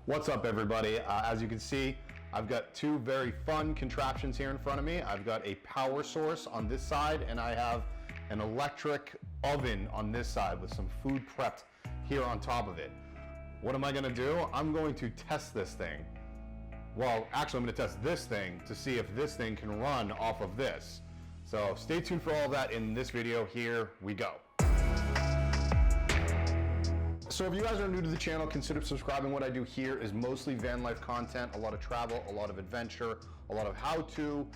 What's up, everybody? As you can see, I've got two very fun contraptions here in front of me. I've got a power source on this side, and I have an electric oven on this side with some food prepped here on top of it. What am I gonna do? I'm going to test this thing. Well, actually, I'm gonna test this thing to see if this thing can run off of this. So stay tuned for all that in this video. Here we go. So if you guys are new to the channel, consider subscribing. What I do here is mostly van life content, a lot of travel, a lot of adventure, a lot of how-to,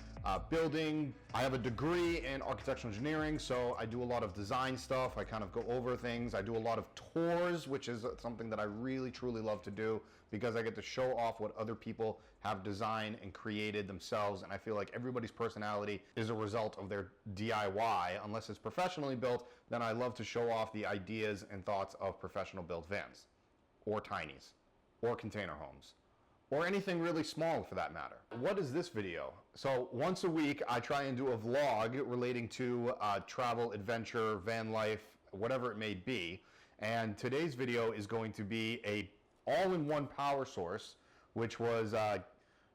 building. I have a degree in architectural engineering, so I do a lot of design stuff. I kind of go over things. I do a lot of tours, which is something that I really, truly love to do because I get to show off what other people have designed and created themselves. And I feel like everybody's personality is a result of their DIY. Unless it's professionally built, then I love to show off the ideas and thoughts of professional built vans or tinies or container homes or anything really small for that matter. What is this video? So once a week I try and do a vlog relating to travel, adventure, van life, whatever it may be. And today's video is going to be a all-in-one power source, which was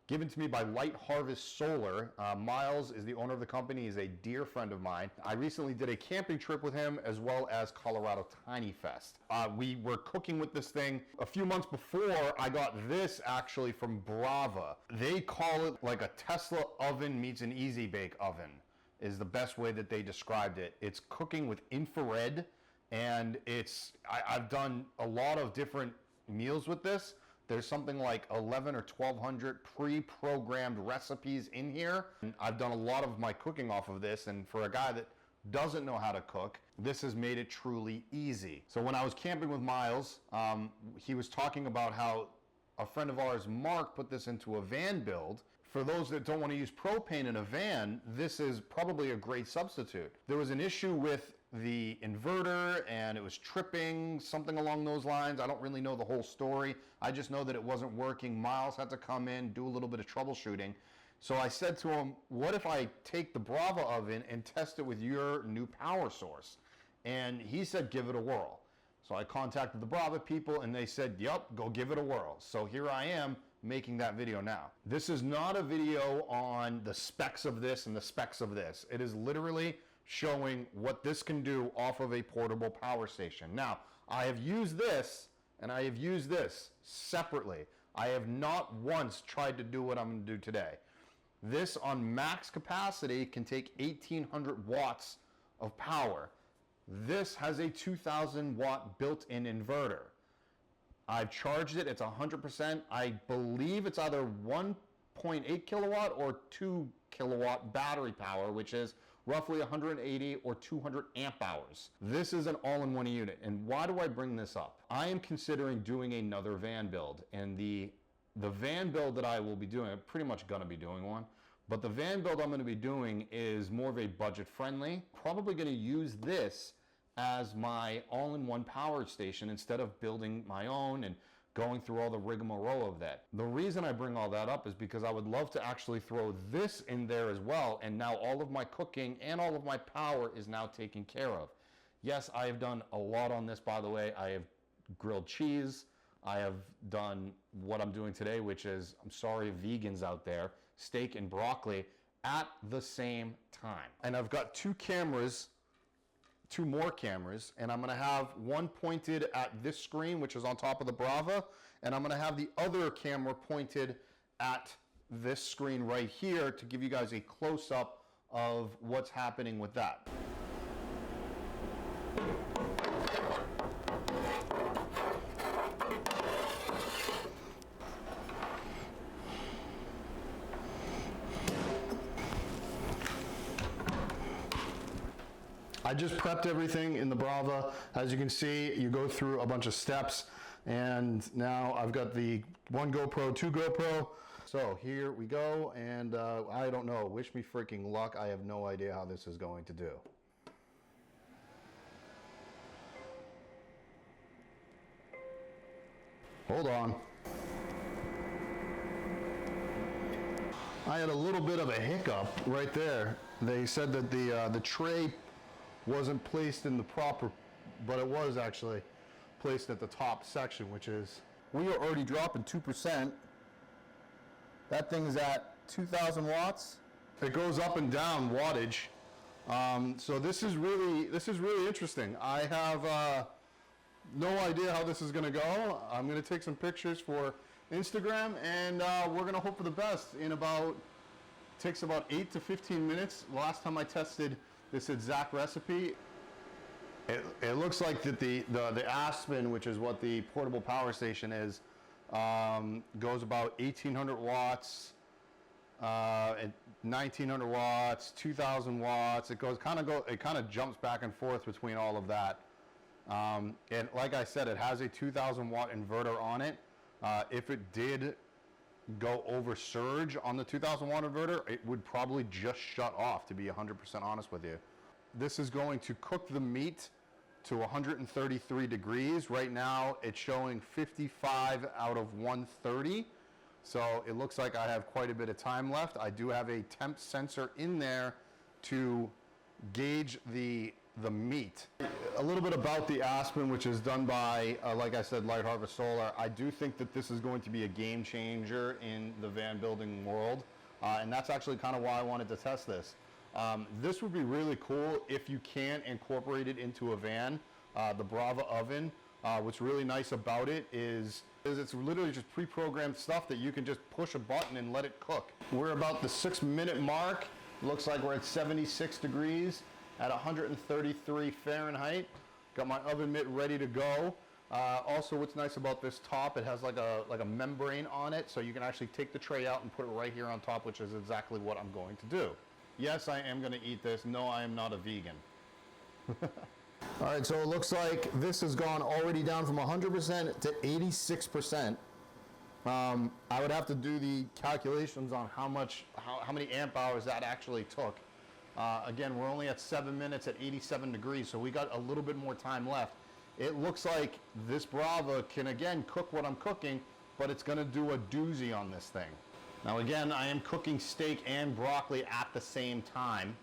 given to me by Light Harvest Solar. Miles is the owner of the company. He's a dear friend of mine. I recently did a camping trip with him as well as Colorado Tiny Fest. We were cooking with this thing a few months before. I got this actually from Brava. They call it like a Tesla oven meets an Easy Bake oven is the best way that they described it. It's cooking with infrared, and I've done a lot of different meals with this. There's something like 11 or 1200 pre-programmed recipes in here. And I've done a lot of my cooking off of this, and for a guy that doesn't know how to cook, this has made it truly easy. So when I was camping with Miles, he was talking about how a friend of ours, Mark, put this into a van build. For those that don't want to use propane in a van, this is probably a great substitute. There was an issue with the inverter and it was tripping, something along those lines. I don't really know the whole story. I just know that it wasn't working. Miles had to come in, do a little bit of troubleshooting. So I said to him, what if I take the Brava oven and test it with your new power source? And he said, give it a whirl. So I contacted the Brava people and they said, yep, go give it a whirl. So here I am making that video now. This is not a video on the specs of this and the specs of this. It is literally showing what this can do off of a portable power station. Now, I have used this and I have used this separately. I have not once tried to do what I'm going to do today. This on max capacity can take 1800 watts of power. This has a 2000 watt built-in inverter. I've charged it, it's 100%. I believe it's either 1.8 kilowatt or 2 kilowatt battery power, which is roughly 180 or 200 amp hours. This is an all-in-one unit. And why do I bring this up? I am considering doing another van build, and the van build that I will be doing, I'm pretty much gonna be doing one, but the van build I'm gonna be doing is more of a budget friendly. Probably gonna use this as my all-in-one power station instead of building my own and going through all the rigmarole of that. The reason I bring all that up is because I would love to actually throw this in there as well, and now all of my cooking and all of my power is now taken care of. Yes, I have done a lot on this, by the way. I have grilled cheese. I have done what I'm doing today, which is, I'm sorry vegans out there, steak and broccoli at the same time. And I've got two more cameras, and I'm gonna have one pointed at this screen, which is on top of the Brava, and I'm gonna have the other camera pointed at this screen right here to give you guys a close-up of what's happening with that. I just prepped everything in the Brava. As you can see, you go through a bunch of steps, and now I've got the one GoPro, two GoPro. So here we go, and I don't know, wish me freaking luck. I have no idea how this is going to do. Hold on. I had a little bit of a hiccup right there. They said that the tray wasn't placed in the proper, but it was actually placed at the top section, which is We are already dropping 2%. That thing's at 2,000 watts. It goes up and down wattage. So this is really interesting. I have no idea how this is going to go. I'm going to take some pictures for Instagram, and we're going to hope for the best. Takes about 8 to 15 minutes. Last time I tested this exact recipe, it looks like that the Aspen, which is what the portable power station is, goes about 1,800 watts, 1,900 watts, 2,000 watts. It kind of jumps back and forth between all of that. And like I said, it has a 2,000 watt inverter on it. If it did go over surge on the 2,000 watt inverter, it would probably just shut off, to be 100% honest with you. This is going to cook the meat to 133 degrees. Right now it's showing 55 out of 130. So it looks like I have quite a bit of time left. I do have a temp sensor in there to gauge the meat. A little bit about the Aspen, which is done by, like I said, Light Harvest Solar. I do think that this is going to be a game changer in the van building world. And that's actually kind of why I wanted to test this. This would be really cool if you can incorporate it into a van. The Brava Oven, what's really nice about it is it's literally just pre-programmed stuff that you can just push a button and let it cook. We're about the 6-minute mark. Looks like we're at 76 degrees at 133 Fahrenheit. Got my oven mitt ready to go. Also, what's nice about this top, it has like a membrane on it, so you can actually take the tray out and put it right here on top, which is exactly what I'm going to do. Yes, I am going to eat this. No, I am not a vegan. All right, so it looks like this has gone already down from 100% to 86%. I would have to do the calculations on how many amp hours that actually took. Again, we're only at 7 minutes at 87 degrees, so we got a little bit more time left. It looks like this Brava can, again, cook what I'm cooking, but it's going to do a doozy on this thing. Now, again, I am cooking steak and broccoli at the same time.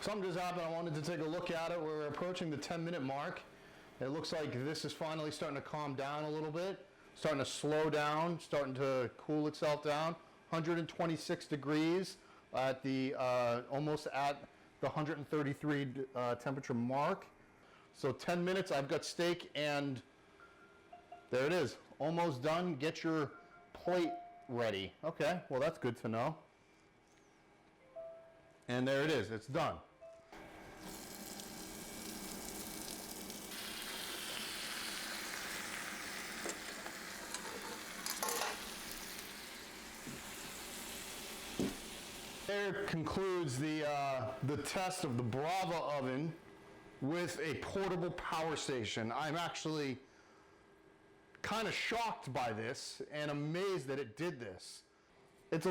Something just happened. I wanted to take a look at it. We're approaching the 10-minute mark. It looks like this is finally starting to calm down a little bit, starting to slow down, starting to cool itself down. 126 degrees at the almost at the 133 temperature mark. So 10 minutes, I've got steak, and there it is, almost done. Get your plate ready. Okay, well, that's good to know. And there it is, it's done. There concludes the test of the Brava Oven with a portable power station. I'm actually kind of shocked by this and amazed that it did this. It's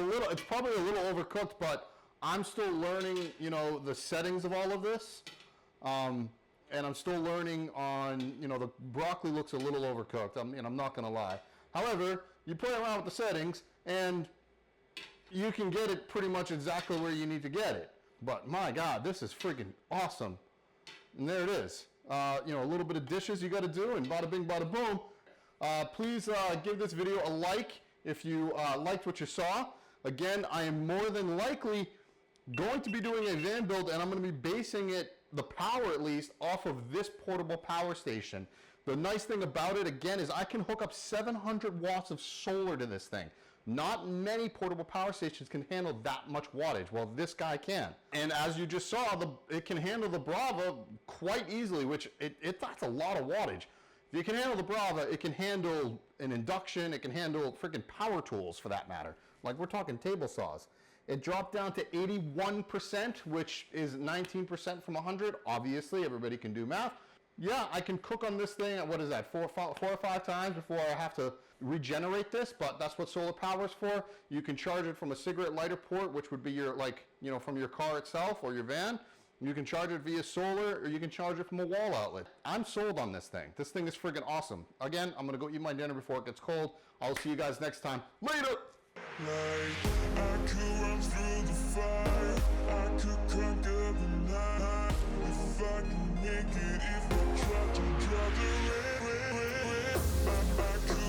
probably a little overcooked, but I'm still learning, the settings of all of this. And I'm still learning on, the broccoli looks a little overcooked. I'm not gonna lie. However, you play around with the settings and you can get it pretty much exactly where you need to get it. But my God, this is freaking awesome. And there it is. A little bit of dishes you got to do, and bada bing, bada boom. Please give this video a like if you liked what you saw. Again, I am more than likely going to be doing a van build, and I'm going to be basing it, the power at least, off of this portable power station. The nice thing about it, again, is I can hook up 700 watts of solar to this thing. Not many portable power stations can handle that much wattage. Well, this guy can. And as you just saw, it can handle the Brava quite easily, which that's a lot of wattage. If you can handle the Brava, it can handle an induction, it can handle freaking power tools for that matter. Like, we're talking table saws. It dropped down to 81%, which is 19% from 100. Obviously, everybody can do math. Yeah, I can cook on this thing, what is that, four or five times before I have to regenerate this, but that's what solar power is for. You can charge it from a cigarette lighter port, which would be your, from your car itself or your van. You can charge it via solar, or you can charge it from a wall outlet. I'm sold on this thing. This thing is freaking awesome. Again, I'm gonna go eat my dinner before it gets cold. I'll see you guys next time. Later! I could run through the fire, I could conquer the night, if I can make it, if I try to draw the red, I could